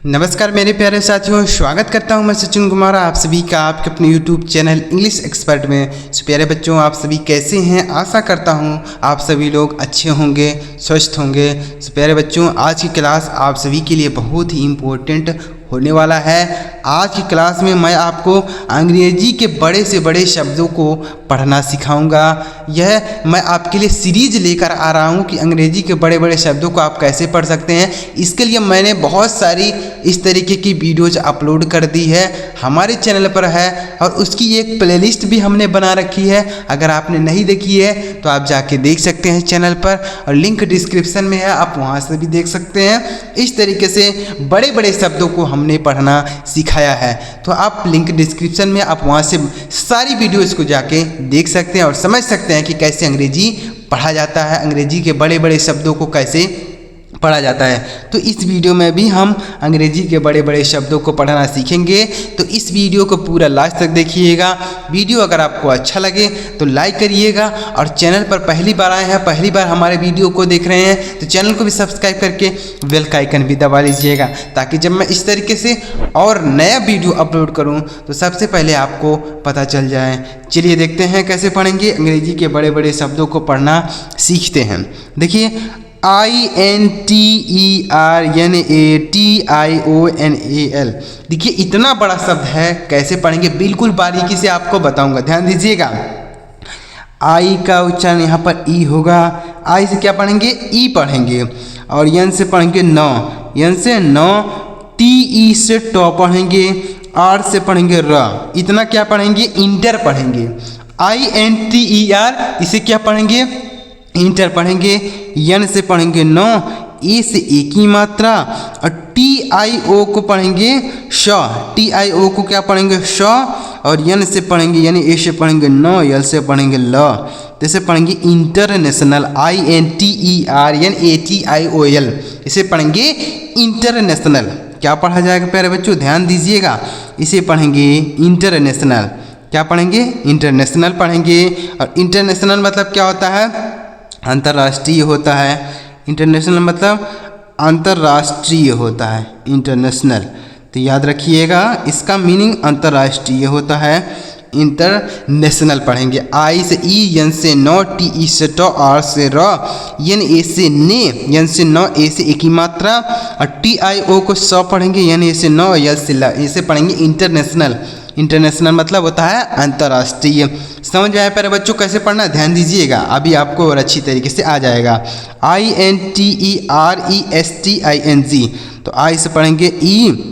नमस्कार मेरे प्यारे साथियों, स्वागत करता हूं मैं सचिन कुमार आप सभी का आपके अपने YouTube चैनल इंग्लिश एक्सपर्ट में। सो प्यारे बच्चों, आप सभी कैसे हैं? आशा करता हूं आप सभी लोग अच्छे होंगे, स्वस्थ होंगे। सो प्यारे बच्चों, आज की क्लास आप सभी के लिए बहुत ही इम्पोर्टेंट होने वाला है। आज की क्लास में मैं आपको अंग्रेजी के बड़े से बड़े शब्दों को पढ़ना सिखाऊंगा। यह मैं आपके लिए सीरीज लेकर आ रहा हूं कि अंग्रेजी के बड़े बड़े शब्दों को आप कैसे पढ़ सकते हैं। इसके लिए मैंने बहुत सारी इस तरीके की वीडियोज अपलोड कर दी है, हमारे चैनल पर है, और उसकी एक प्लेलिस्ट भी हमने बना रखी है। अगर आपने नहीं देखी है तो आप जाके देख सकते हैं चैनल पर, और लिंक डिस्क्रिप्शन में है, आप वहां से भी देख सकते हैं। इस तरीके से बड़े बड़े शब्दों को हमने पढ़ना सिखाया है, तो आप लिंक डिस्क्रिप्शन में आप वहां से सारी वीडियोज़ को जाके देख सकते हैं और समझ सकते हैं कि कैसे अंग्रेजी पढ़ा जाता है, अंग्रेजी के बड़े बड़े शब्दों को कैसे पढ़ा जाता है। तो इस वीडियो में भी हम अंग्रेजी के बड़े बड़े शब्दों को पढ़ना सीखेंगे। तो इस वीडियो को पूरा लास्ट तक देखिएगा। वीडियो अगर आपको अच्छा लगे तो लाइक करिएगा, और चैनल पर पहली बार आए हैं, पहली बार हमारे वीडियो को देख रहे हैं, तो चैनल को भी सब्सक्राइब करके बेल का आइकन भी दबा लीजिएगा, ताकि जब मैं इस तरीके से और नया वीडियो अपलोड करूँ तो सबसे पहले आपको पता चल जाए। चलिए देखते हैं कैसे पढ़ेंगे। अंग्रेजी के बड़े बड़े शब्दों को पढ़ना सीखते हैं। देखिए, INTERNATIONAL, देखिए इतना बड़ा शब्द है, कैसे पढ़ेंगे बिल्कुल बारीकी से आपको बताऊंगा, ध्यान दीजिएगा। आई का उच्चारण यहाँ पर ई होगा। आई से क्या पढ़ेंगे? ई पढ़ेंगे। और यन से पढ़ेंगे नौ, यन से नौ। TE से टॉ पढ़ेंगे। आर से पढ़ेंगे र। इतना क्या पढ़ेंगे? इंटर पढ़ेंगे। INTER, इसे क्या पढ़ेंगे? इंटर पढ़ेंगे। यन से पढ़ेंगे नौ, ए से एक ही मात्रा, और TIO को पढ़ेंगे श। TIO को क्या पढ़ेंगे? श। और यन से पढ़ेंगे, यानी ए से पढ़ेंगे नौ, यल से पढ़ेंगे ल। जैसे पढ़ेंगे इंटरनेशनल, INTERNATIOL, इसे पढ़ेंगे इंटरनेशनल। क्या पढ़ा जाएगा प्यारे बच्चों? ध्यान दीजिएगा, इसे पढ़ेंगे इंटरनेशनल। क्या पढ़ेंगे? इंटरनेशनल पढ़ेंगे। और इंटरनेशनल मतलब क्या होता है? अंतर्राष्ट्रीय होता है। इंटरनेशनल मतलब अंतर्राष्ट्रीय होता है, इंटरनेशनल। तो याद रखिएगा, इसका मीनिंग अंतर्राष्ट्रीय होता है। इंटरनेशनल पढ़ेंगे। आई से ई, यन से नौ, TE से टॉ, आर से र, यन ए से ने, यन से नौ, ए से एक ही मात्रा, और TIO को स पढ़ेंगे, यन ए से नौ, यल से ल, इसे पढ़ेंगे इंटरनेशनल। इंटरनेशनल मतलब होता है अंतर्राष्ट्रीय। समझ में आया प्यारे बच्चों कैसे पढ़ना? ध्यान दीजिएगा, अभी आपको और अच्छी तरीके से आ जाएगा। INTERESTING, तो आई से पढ़ेंगे ई,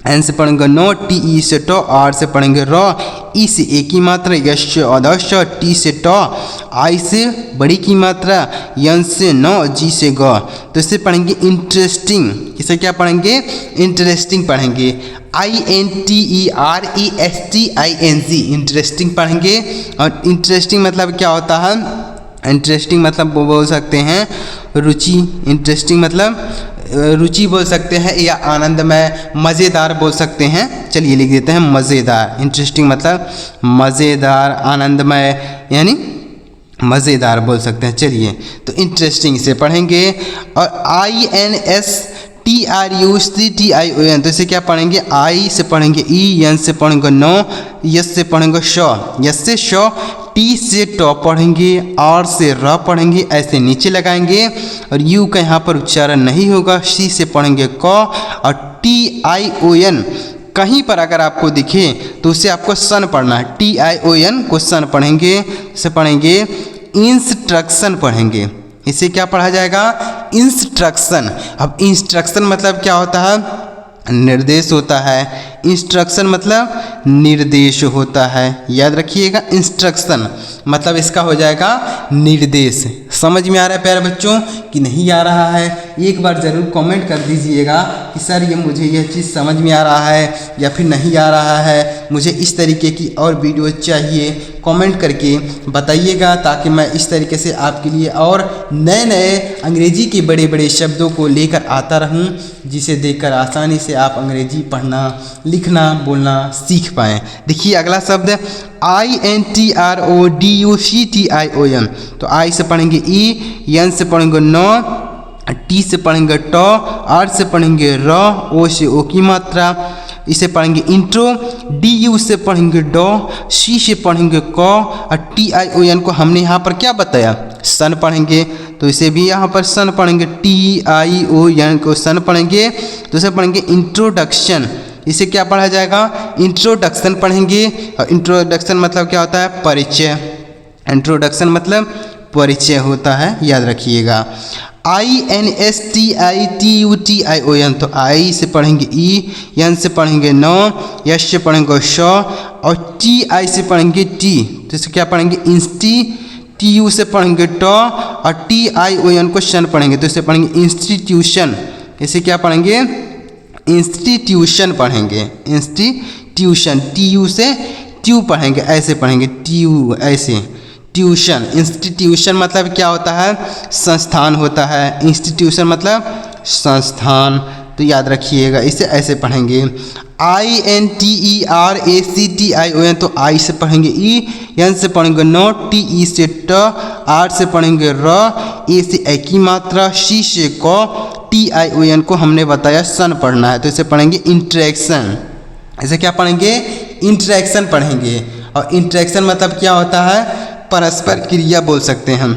एन से पढ़ेंगे नो, TE से टॉ, आर से पढ़ेंगे र, ई से एक ही मात्रा, यश से अदश, टी से टॉ, आई से बड़ी की मात्रा, यन से नौ, जी से ग। तो इसे पढ़ेंगे इंटरेस्टिंग। इसे क्या पढ़ेंगे? इंटरेस्टिंग पढ़ेंगे। INTERESTING, इंटरेस्टिंग पढ़ेंगे। और इंटरेस्टिंग मतलब क्या होता है? इंटरेस्टिंग मतलब वो बोल सकते हैं रुचि। इंटरेस्टिंग मतलब रुचि बोल सकते हैं, या आनंदमय, मज़ेदार बोल सकते हैं। चलिए लिख देते हैं मज़ेदार। इंटरेस्टिंग मतलब मज़ेदार, आनंदमय, यानी मज़ेदार बोल सकते हैं। चलिए, तो इंटरेस्टिंग से पढ़ेंगे। और INSTRUCTION, तो इसे क्या पढ़ेंगे? आई से पढ़ेंगे ई, यन से पढ़ेंगे नो, यस से पढ़ेंगे श, यस से श, टी से टॉ पढ़ेंगे, आर से र पढ़ेंगे, ऐसे नीचे लगाएंगे। और यू का यहाँ पर उच्चारण नहीं होगा। सी से पढ़ेंगे क, और TION कहीं पर अगर आपको दिखे तो उसे आपको सन पढ़ना है। TION को सन पढ़ेंगे। इसे पढ़ेंगे इंस्ट्रक्शन पढ़ेंगे। इसे क्या पढ़ा जाएगा? इंस्ट्रक्शन। अब इंस्ट्रक्शन मतलब क्या होता है? निर्देश होता है। इंस्ट्रक्शन मतलब निर्देश होता है। याद रखिएगा, इंस्ट्रक्शन मतलब इसका हो जाएगा निर्देश। समझ में आ रहा है प्यारे बच्चों कि नहीं आ रहा है? एक बार ज़रूर कमेंट कर दीजिएगा कि सर ये मुझे यह चीज़ समझ में आ रहा है या फिर नहीं आ रहा है, मुझे इस तरीके की और वीडियो चाहिए। कमेंट करके बताइएगा, ताकि मैं इस तरीके से आपके लिए और नए नए अंग्रेजी के बड़े बड़े शब्दों को लेकर आता रहूं, जिसे देखकर आसानी से आप अंग्रेजी पढ़ना, लिखना, बोलना सीख पाएँ। देखिए अगला शब्द INTRODUCTION, तो आई से पढ़ेंगे ई, यन से पढ़ेंगे नो, टी से पढ़ेंगे ट, आर से पढ़ेंगे र, ओ से ओ की मात्रा, इसे पढ़ेंगे इंट्रो, डी यू से पढ़ेंगे डॉ, सी से पढ़ेंगे क, और टी आई ओ एन को हमने यहाँ पर क्या बताया, सन पढ़ेंगे। तो इसे भी यहाँ पर सन पढ़ेंगे, टी आई ओ एन को सन पढ़ेंगे। तो इसे पढ़ेंगे इंट्रोडक्शन, इसे क्या पढ़ा जाएगा, इंट्रोडक्शन पढ़ेंगे। और इंट्रोडक्शन मतलब क्या होता है, परिचय। इंट्रोडक्शन मतलब परिचय होता है, याद रखिएगा। INSTITUTION, तो आई से पढ़ेंगे ई, एन से पढ़ेंगे नो, एस से पढ़ेंगे श, और टी आई से पढ़ेंगे टी। तो इसे क्या पढ़ेंगे, इंस्टी, टी यू से पढ़ेंगे ट, और टी आई ओ एन को शन पढ़ेंगे। तो इसे पढ़ेंगे इंस्टीट्यूशन, इसे क्या पढ़ेंगे, इंस्टीट्यूशन पढ़ेंगे। इंस्टीट्यूशन, टी यू से ट्यू पढ़ेंगे, ऐसे पढ़ेंगे, ट्यू ऐसे, ट्यूशन। इंस्टीट्यूशन मतलब क्या होता है, संस्थान होता है। इंस्टीट्यूशन मतलब संस्थान, तो याद रखिएगा, इसे ऐसे पढ़ेंगे। INTERACTION, तो आई से पढ़ेंगे ई, एन से पढ़ेंगे नो, टी ई से ट, आर से पढ़ेंगे र, ए से ए की मात्रा, सी से क, टी आई ओ एन को हमने बताया सन पढ़ना है। तो इसे पढ़ेंगे इंटरेक्शन, इसे क्या पढ़ेंगे, इंटरेक्शन पढ़ेंगे। और इंटरेक्शन मतलब क्या होता है, परस्पर क्रिया बोल सकते हैं हम।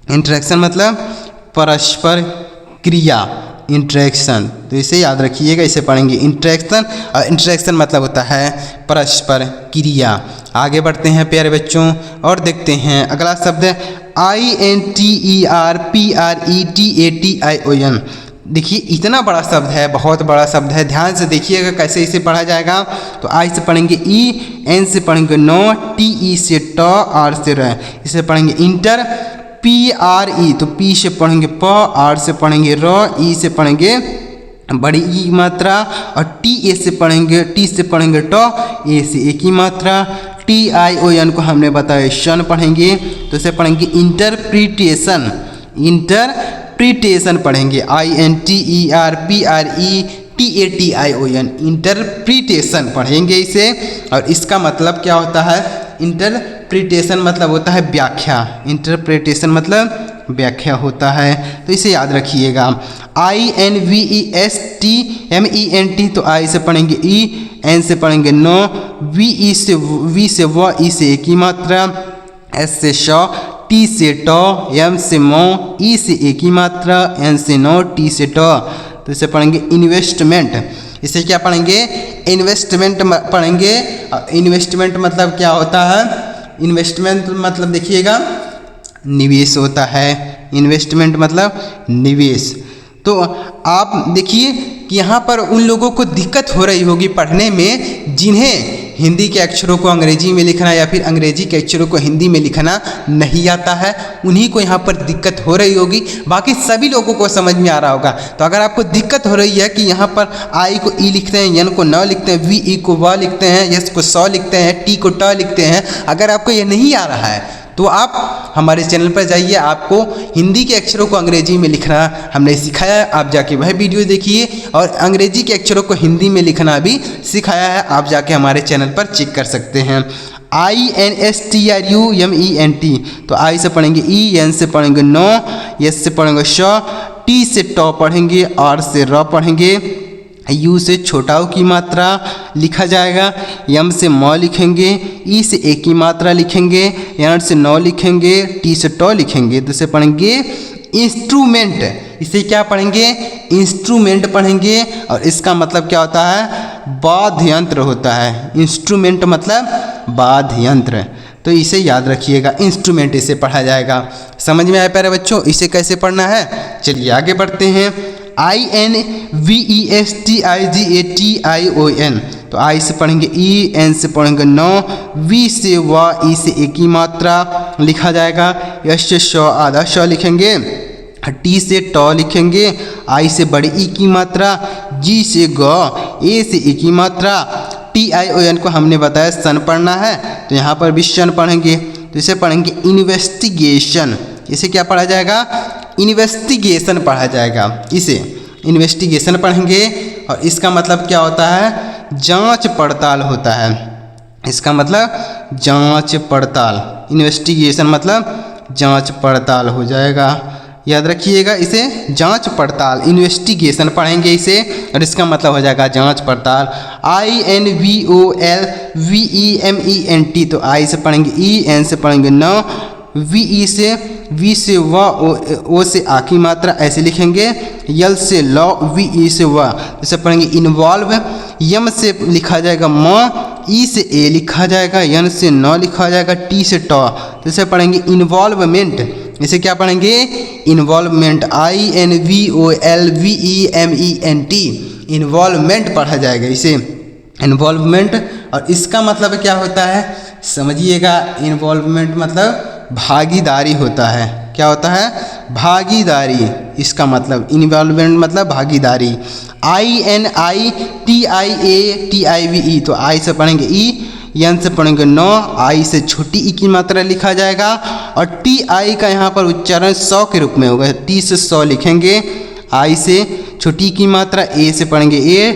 इंटरेक्शन मतलब परस्पर क्रिया, इंटरेक्शन। तो इसे याद रखिएगा, इसे पढ़ेंगे इंटरेक्शन। और इंटरेक्शन मतलब होता है परस्पर क्रिया। आगे बढ़ते हैं प्यारे बच्चों और देखते हैं अगला शब्द है INTERPRETATION। देखिए इतना बड़ा शब्द है, बहुत बड़ा शब्द है, ध्यान से देखिएगा कैसे इसे पढ़ा जाएगा। तो आई से पढ़ेंगे ई, एन से पढ़ेंगे नो, टी ई से ट, आर से र, इसे पढ़ेंगे इंटर। पी आर ई, तो पी से पढ़ेंगे प, आर से पढ़ेंगे र, ई से पढ़ेंगे बड़ी ई मात्रा, और टी ए से पढ़ेंगे, टी से पढ़ेंगे ट, ए से ए की मात्रा। टी आई ओ एन को हमने बताया शन पढ़ेंगे। तो इसे पढ़ेंगे इंटरप्रिटेशन, इंटरप्रिटेशन पढ़ेंगे। INTERPRETATION, इंटरप्रिटेशन पढ़ेंगे इसे। और इसका मतलब क्या होता है, इंटरप्रिटेशन मतलब होता है व्याख्या, इंटरप्रिटेशन मतलब व्याख्या होता है। तो इसे याद रखिएगा। INVESTMENT, तो आई से पढ़ेंगे ई, एन से पढ़ेंगे नो, वी से व, ई से ए की मात्रा, एस से श, टी से ट, एम से मो, ई से ए की मात्रा, एन से नो, टी से ट। तो इसे पढ़ेंगे इन्वेस्टमेंट, इसे क्या पढ़ेंगे, इन्वेस्टमेंट पढ़ेंगे। इन्वेस्टमेंट मतलब क्या होता है, इन्वेस्टमेंट मतलब देखिएगा निवेश होता है। इन्वेस्टमेंट मतलब निवेश। तो आप देखिए कि यहाँ पर उन लोगों को दिक्कत हो रही होगी पढ़ने में जिन्हें हिंदी के अक्षरों को अंग्रेजी में लिखना या फिर अंग्रेजी के अक्षरों को हिंदी में लिखना नहीं आता है, उन्हीं को यहाँ पर दिक्कत हो रही होगी। बाकी सभी लोगों को समझ में आ रहा होगा। तो अगर आपको दिक्कत हो रही है कि यहाँ पर आई को ई लिखते हैं, एन को न लिखते हैं, वी ई को व लिखते हैं, एस को स लिखते हैं, टी को ट लिखते हैं, अगर आपको ये नहीं आ रहा है तो आप हमारे चैनल पर जाइए, आपको हिंदी के अक्षरों को अंग्रेजी में लिखना हमने सिखाया है, आप जाके वह वीडियो देखिए। और अंग्रेजी के अक्षरों को हिंदी में लिखना भी सिखाया है, आप जाके हमारे चैनल पर चेक कर सकते हैं। INSTRUMENT, तो आई से पढ़ेंगे ई, एन से पढ़ेंगे नो, एस से पढ़ेंगे श, टी से ट पढ़ेंगे, आर से र पढ़ेंगे, यू से छोटा ऊ की मात्रा लिखा जाएगा, यम से म लिखेंगे, ई से ए की मात्रा लिखेंगे, एन से नौ लिखेंगे, टी से ट लिखेंगे। तो इसे पढ़ेंगे इंस्ट्रूमेंट, इसे क्या पढ़ेंगे, इंस्ट्रूमेंट पढ़ेंगे। और इसका मतलब क्या होता है, वाद्य यंत्र होता है। इंस्ट्रूमेंट मतलब वाद्य यंत्र, तो इसे याद रखिएगा, इंस्ट्रूमेंट इसे पढ़ा जाएगा। समझ में आया प्यारे बच्चों, इसे कैसे पढ़ना है, चलिए आगे बढ़ते हैं। INVESTIGATION, तो आई से पढ़ेंगे ई, एन से पढ़ेंगे नो, वी से व, ई से ए की मात्रा लिखा जाएगा, एस से श आधा श लिखेंगे, टी से ट लिखेंगे, आई से बड़ी ई की मात्रा, जी से ग, ए से ए की मात्रा, TION को हमने बताया सन पढ़ना है, तो यहाँ पर भी सन पढ़ेंगे। तो इसे पढ़ेंगे इन्वेस्टिगेशन, इसे क्या पढ़ा जाएगा, इन्वेस्टिगेशन पढ़ा जाएगा। इसे इन्वेस्टिगेशन पढ़ेंगे। और इसका मतलब क्या होता है, जांच पड़ताल होता है। इसका मतलब जांच पड़ताल, इन्वेस्टिगेशन मतलब जांच पड़ताल हो जाएगा, याद रखिएगा। इसे जांच पड़ताल, इन्वेस्टिगेशन पढ़ेंगे इसे, और इसका मतलब हो जाएगा जांच पड़ताल। INVOLVEMENT, तो आई से पढ़ेंगे ई, एन से पढ़ेंगे न, वी से व, ओ से आ की मात्रा ऐसे लिखेंगे, यल से लॉ, वी से व, जैसे पढ़ेंगे इन्वॉल्व, यम से लिखा जाएगा म, ई से ए लिखा जाएगा, यन से न लिखा जाएगा, टी से ट, जैसे पढ़ेंगे इन्वॉल्वमेंट, इसे क्या पढ़ेंगे इन्वॉल्वमेंट, INVOLVEMENT, इन्वॉल्वमेंट पढ़ा जाएगा इसे, इन्वॉल्वमेंट। और इसका मतलब क्या होता है समझिएगा, इन्वॉल्वमेंट मतलब भागीदारी होता है। क्या होता है भागीदारी, इसका मतलब इन्वॉल्वमेंट मतलब भागीदारी। INITIATIVE, तो आई से पढ़ेंगे ई, एन से पढ़ेंगे नो, आई से छोटी ई की मात्रा लिखा जाएगा, और टी आई का यहाँ पर उच्चारण 100 के रूप में होगा, टी से 100 लिखेंगे, आई से छोटी की मात्रा, ए से पढ़ेंगे ए,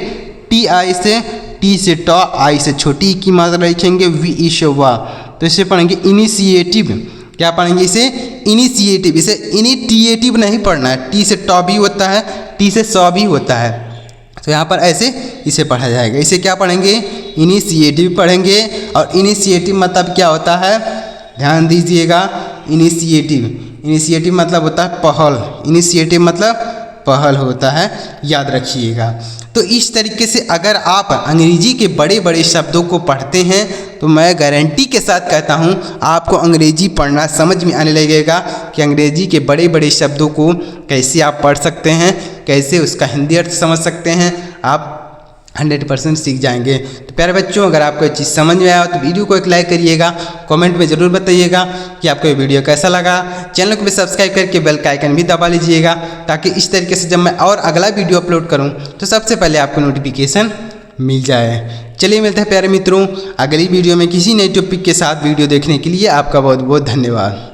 टी आई से टी से ट, आई से छोटी की मात्रा लिखेंगे, वी से वा, तो इसे पढ़ेंगे इनिशिएटिव। क्या पढ़ेंगे इसे इनिशिएटिव, इसे इनिटिएटिव नहीं पढ़ना है, टी से ट भी होता है, टी से 100 भी होता है, तो यहाँ पर ऐसे इसे पढ़ा जाएगा। इसे क्या पढ़ेंगे इनिशिएटिव पढ़ेंगे। और इनिशिएटिव मतलब क्या होता है ध्यान दीजिएगा, इनिशिएटिव मतलब होता है पहल, इनिशिएटिव मतलब पहल होता है, याद रखिएगा। तो इस तरीके से अगर आप अंग्रेजी के बड़े बड़े शब्दों को पढ़ते हैं तो मैं गारंटी के साथ कहता हूं आपको अंग्रेजी पढ़ना समझ में आने लगेगा कि अंग्रेजी के बड़े बड़े शब्दों को कैसे आप पढ़ सकते हैं, कैसे उसका हिंदी अर्थ समझ सकते हैं, आप 100% सीख जाएंगे। तो प्यारे बच्चों, अगर आपको ये चीज़ समझ में आया तो वीडियो को एक लाइक करिएगा, कमेंट में ज़रूर बताइएगा कि आपको ये वीडियो कैसा लगा। चैनल को भी सब्सक्राइब करके बेल का आइकन भी दबा लीजिएगा, ताकि इस तरीके से जब मैं और अगला वीडियो अपलोड करूँ तो सबसे पहले आपको नोटिफिकेशन मिल जाए। चलिए मिलते हैं प्यारे मित्रों अगली वीडियो में किसी नए टॉपिक के साथ। वीडियो देखने के लिए आपका बहुत बहुत धन्यवाद।